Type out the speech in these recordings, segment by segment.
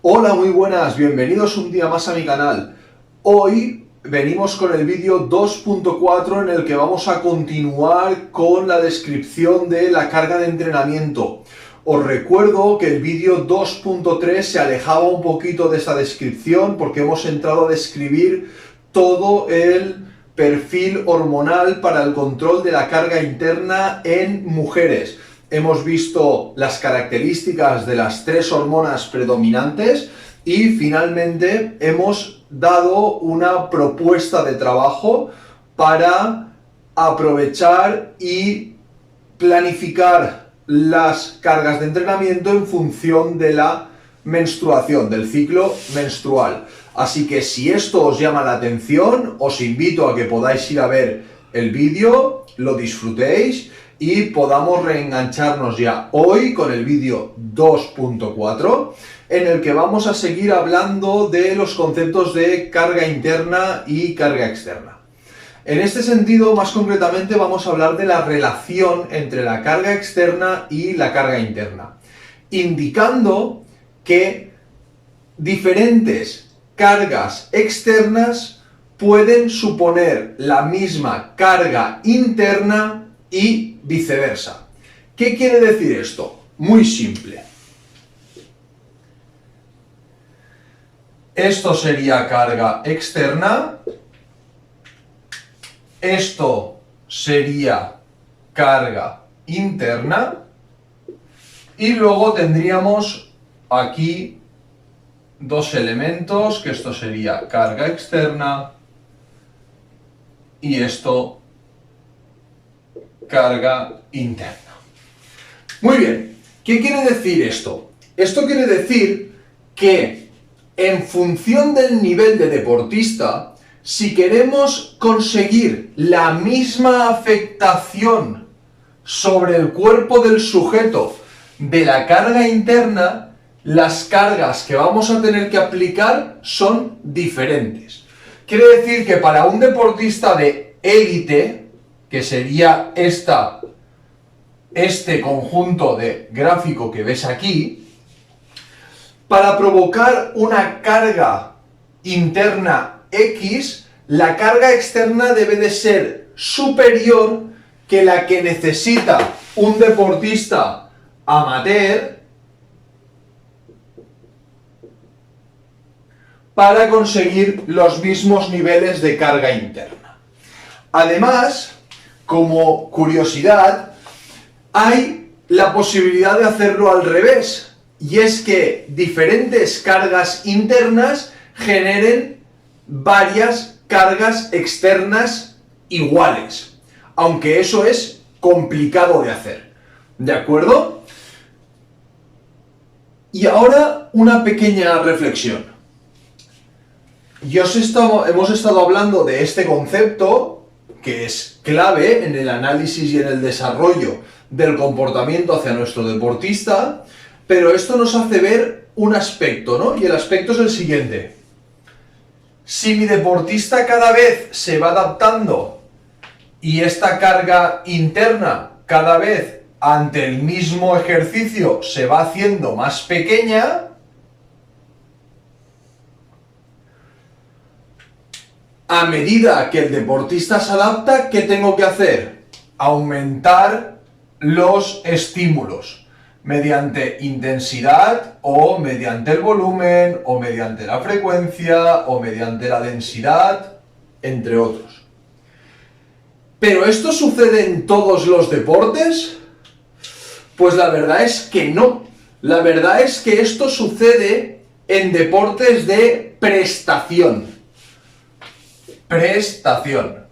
Hola, muy buenas, bienvenidos un día más a mi canal. Hoy venimos con el vídeo 2.4 en el que vamos a continuar con la descripción de la carga de entrenamiento. Os recuerdo que el vídeo 2.3 se alejaba un poquito de esta descripción porque hemos entrado a describir todo el perfil hormonal para el control de la carga interna en mujeres. Hemos visto las características de las tres hormonas predominantes y finalmente hemos dado una propuesta de trabajo para aprovechar y planificar las cargas de entrenamiento en función de la menstruación, del ciclo menstrual. Así que si esto os llama la atención, os invito a que podáis ir a ver el vídeo, lo disfrutéis y podamos reengancharnos ya hoy con el vídeo 2.4 en el que vamos a seguir hablando de los conceptos de carga interna y carga externa. En este sentido, más concretamente, vamos a hablar de la relación entre la carga externa y la carga interna, indicando que diferentes cargas externas pueden suponer la misma carga interna y viceversa. ¿Qué quiere decir esto? Muy simple. Esto sería carga externa. Esto sería carga interna. Y luego tendríamos aquí dos elementos, que esto sería carga externa y esto carga interna. Muy bien, ¿qué quiere decir esto? Esto quiere decir que en función del nivel de deportista, si queremos conseguir la misma afectación sobre el cuerpo del sujeto de la carga interna, las cargas que vamos a tener que aplicar son diferentes. Quiere decir que para un deportista de élite, que sería este conjunto de gráfico que ves aquí, para provocar una carga interna X, la carga externa debe de ser superior que la que necesita un deportista amateur para conseguir los mismos niveles de carga interna. Además, como curiosidad, hay la posibilidad de hacerlo al revés, y es que diferentes cargas internas generen varias cargas externas iguales, aunque eso es complicado de hacer. ¿De acuerdo? Y ahora una pequeña reflexión. Hemos estado hablando de este concepto que es clave en el análisis y en el desarrollo del comportamiento hacia nuestro deportista, pero esto nos hace ver un aspecto, ¿no? Y el aspecto es el siguiente. Si mi deportista cada vez se va adaptando y esta carga interna cada vez ante el mismo ejercicio se va haciendo más pequeña, a medida que el deportista se adapta, ¿qué tengo que hacer? Aumentar los estímulos mediante intensidad o mediante el volumen o mediante la frecuencia o mediante la densidad, entre otros. ¿Pero esto sucede en todos los deportes? Pues la verdad es que no. La verdad es que esto sucede en deportes de prestación. Prestación.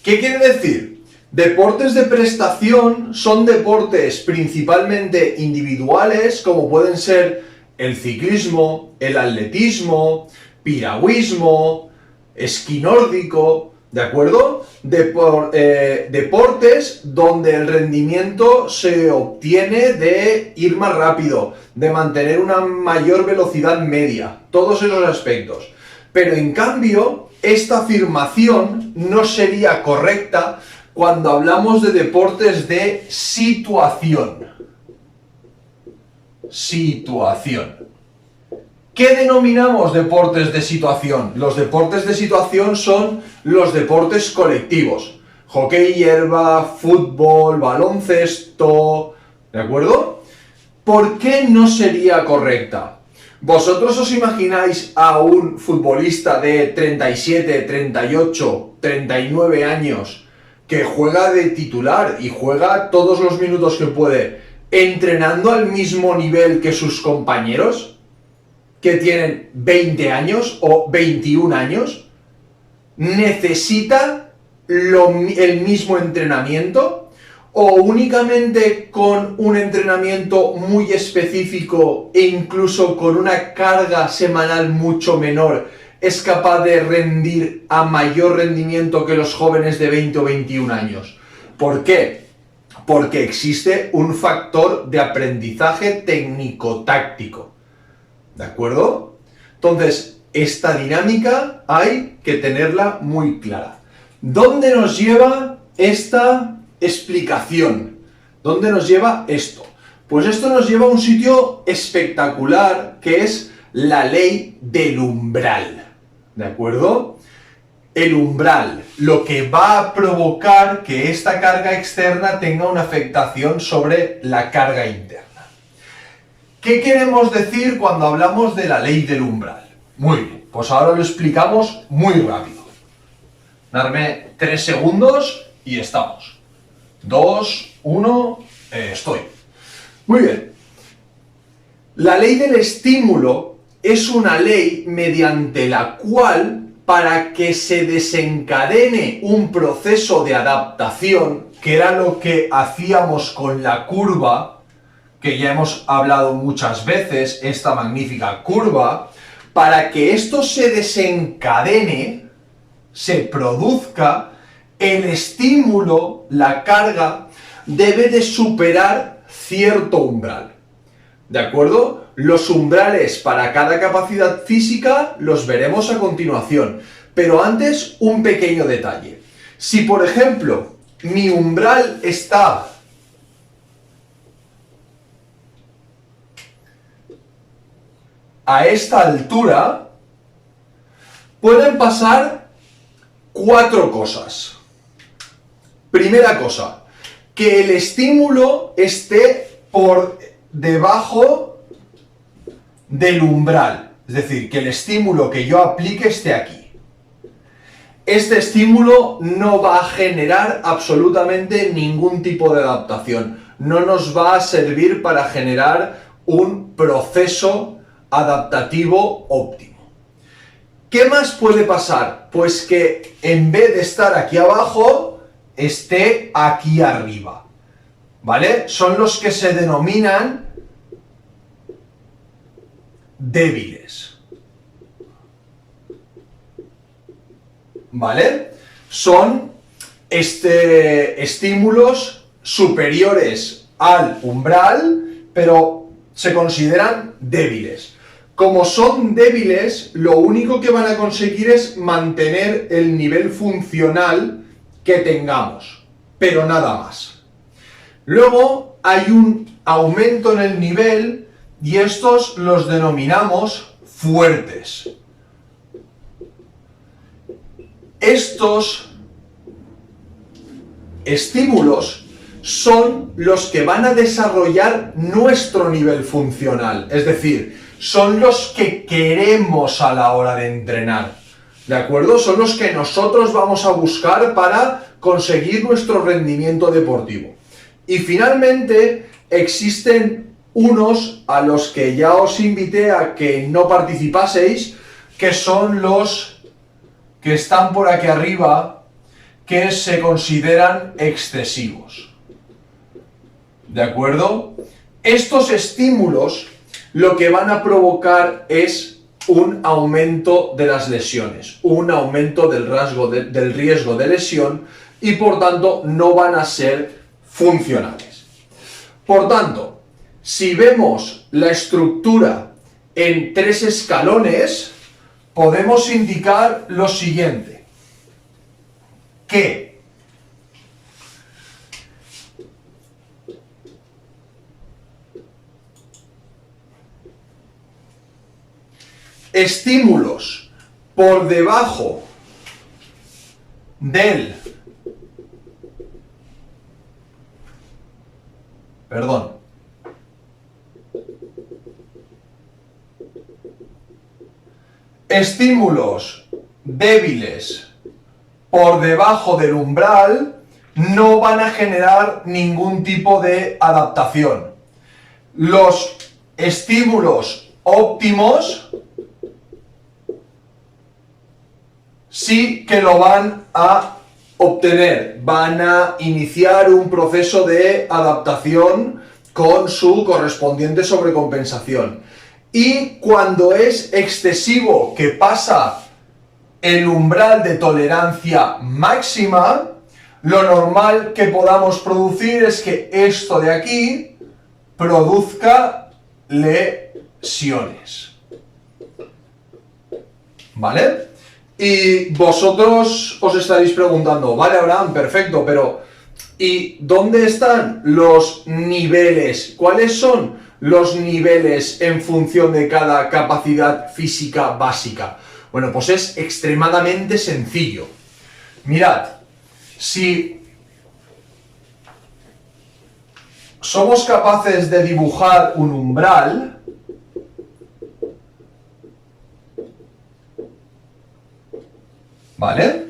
¿Qué quiere decir? Deportes de prestación son deportes principalmente individuales, como pueden ser el ciclismo, el atletismo, piragüismo, esquí nórdico, ¿de acuerdo? Deportes donde el rendimiento se obtiene de ir más rápido, de mantener una mayor velocidad media, todos esos aspectos. Pero en cambio, esta afirmación no sería correcta cuando hablamos de deportes de situación. ¿Qué denominamos deportes de situación? Los deportes de situación son los deportes colectivos. Hockey hierba, fútbol, baloncesto, ¿de acuerdo? ¿Por qué no sería correcta? ¿Vosotros os imagináis a un futbolista de 37, 38, 39 años que juega de titular y juega todos los minutos que puede, entrenando al mismo nivel que sus compañeros, que tienen 20 años o 21 años? ¿Necesita el mismo entrenamiento? ¿O únicamente con un entrenamiento muy específico e incluso con una carga semanal mucho menor es capaz de rendir a mayor rendimiento que los jóvenes de 20 o 21 años? ¿Por qué? Porque existe un factor de aprendizaje técnico-táctico. ¿De acuerdo? Entonces, esta dinámica hay que tenerla muy clara. ¿Dónde nos lleva esta explicación? ¿Dónde nos lleva esto? Pues esto nos lleva a un sitio espectacular que es la ley del umbral. ¿De acuerdo? El umbral, lo que va a provocar que esta carga externa tenga una afectación sobre la carga interna. ¿Qué queremos decir cuando hablamos de la ley del umbral? Muy bien, pues ahora lo explicamos muy rápido. Darme 3 segundos y estamos. 2, 1, estoy. Muy bien. La ley del estímulo es una ley mediante la cual, para que se desencadene un proceso de adaptación, que era lo que hacíamos con la curva, que ya hemos hablado muchas veces, esta magnífica curva, para que esto se desencadene, se produzca, el estímulo, la carga, debe de superar cierto umbral. ¿De acuerdo? Los umbrales para cada capacidad física los veremos a continuación. Pero antes, un pequeño detalle. Si, por ejemplo, mi umbral está a esta altura, pueden pasar 4 cosas. Primera cosa, que el estímulo esté por debajo del umbral, es decir, que el estímulo que yo aplique esté aquí. Este estímulo no va a generar absolutamente ningún tipo de adaptación, no nos va a servir para generar un proceso adaptativo óptimo. ¿Qué más puede pasar? Pues que en vez de estar aquí abajo, esté aquí arriba, ¿vale? Son los que se denominan débiles, ¿vale? Son estímulos superiores al umbral, pero se consideran débiles. Como son débiles, lo único que van a conseguir es mantener el nivel funcional que tengamos, pero nada más. Luego hay un aumento en el nivel y estos los denominamos fuertes. Estos estímulos son los que van a desarrollar nuestro nivel funcional, es decir, son los que queremos a la hora de entrenar, ¿de acuerdo? Son los que nosotros vamos a buscar para conseguir nuestro rendimiento deportivo. Y finalmente existen unos a los que ya os invité a que no participaseis, que son los que están por aquí arriba, que se consideran excesivos. ¿De acuerdo? Estos estímulos lo que van a provocar es un aumento de las lesiones, un aumento del riesgo de lesión y por tanto no van a ser funcionales. Por tanto, si vemos la estructura en 3 escalones, podemos indicar lo siguiente, que estímulos por debajo del... Perdón. Estímulos débiles por debajo del umbral no van a generar ningún tipo de adaptación. Los estímulos óptimos sí que lo van a obtener, van a iniciar un proceso de adaptación con su correspondiente sobrecompensación. Y cuando es excesivo, que pasa el umbral de tolerancia máxima, lo normal que podamos producir es que esto de aquí produzca lesiones. ¿Vale? Y vosotros os estaréis preguntando, vale, Abraham, perfecto, pero ¿y dónde están los niveles? ¿Cuáles son los niveles en función de cada capacidad física básica? Bueno, pues es extremadamente sencillo. Mirad, si somos capaces de dibujar un umbral, ¿vale?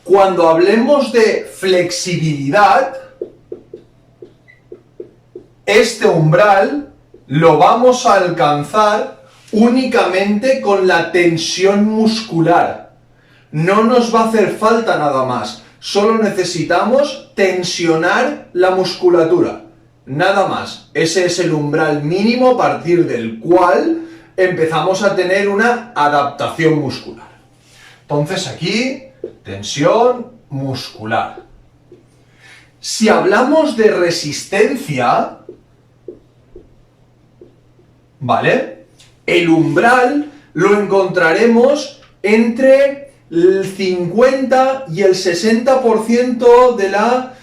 Cuando hablemos de flexibilidad, este umbral lo vamos a alcanzar únicamente con la tensión muscular. No nos va a hacer falta nada más. Solo necesitamos tensionar la musculatura. Nada más. Ese es el umbral mínimo a partir del cual empezamos a tener una adaptación muscular. Entonces aquí, tensión muscular. Si hablamos de resistencia, ¿vale? El umbral lo encontraremos entre el 50 y el 60% de la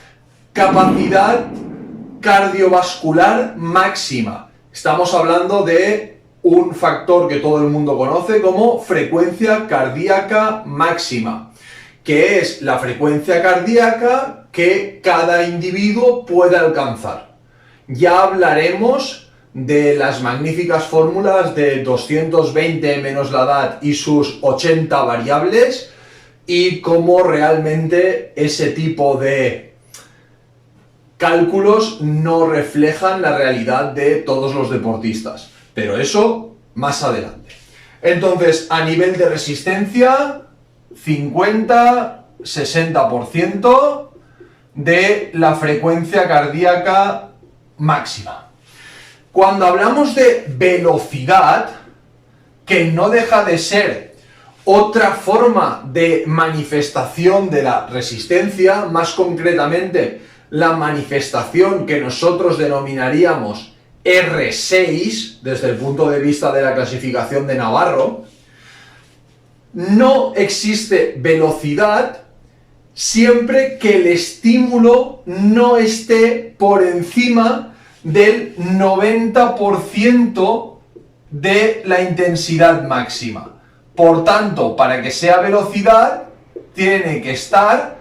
capacidad cardiovascular máxima. Estamos hablando de un factor que todo el mundo conoce como frecuencia cardíaca máxima, que es la frecuencia cardíaca que cada individuo puede alcanzar. Ya hablaremos de las magníficas fórmulas de 220 menos la edad y sus 80 variables y cómo realmente ese tipo de cálculos no reflejan la realidad de todos los deportistas. Pero eso más adelante. Entonces, a nivel de resistencia, 50-60% de la frecuencia cardíaca máxima. Cuando hablamos de velocidad, que no deja de ser otra forma de manifestación de la resistencia, más concretamente la manifestación que nosotros denominaríamos R6, desde el punto de vista de la clasificación de Navarro, no existe velocidad siempre que el estímulo no esté por encima del 90% de la intensidad máxima. Por tanto, para que sea velocidad, tiene que estar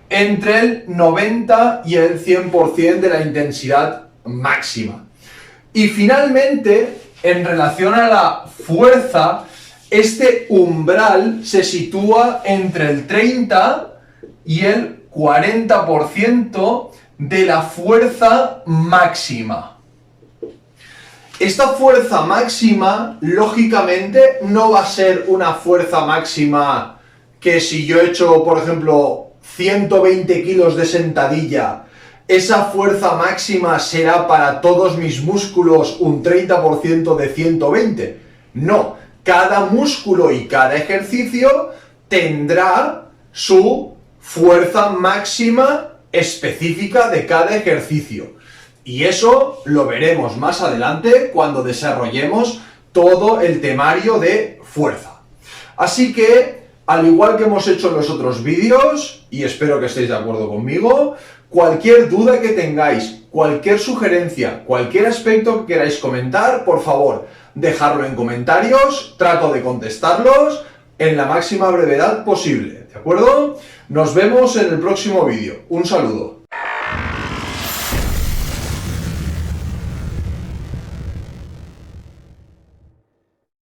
entre el 90 y el 100% de la intensidad máxima. Y finalmente, en relación a la fuerza, este umbral se sitúa entre el 30 y el 40% de la fuerza máxima. Esta fuerza máxima, lógicamente, no va a ser una fuerza máxima que si yo he hecho, por ejemplo, 120 kilos de sentadilla, esa fuerza máxima será para todos mis músculos un 30% de 120. No, cada músculo y cada ejercicio tendrá su fuerza máxima específica de cada ejercicio. Y eso lo veremos más adelante cuando desarrollemos todo el temario de fuerza. Así que, al igual que hemos hecho en los otros vídeos, y espero que estéis de acuerdo conmigo, Cualquier duda que tengáis, cualquier sugerencia, cualquier aspecto que queráis comentar, por favor, dejadlo en comentarios, trato de contestarlos en la máxima brevedad posible, ¿de acuerdo? Nos vemos en el próximo vídeo. Un saludo.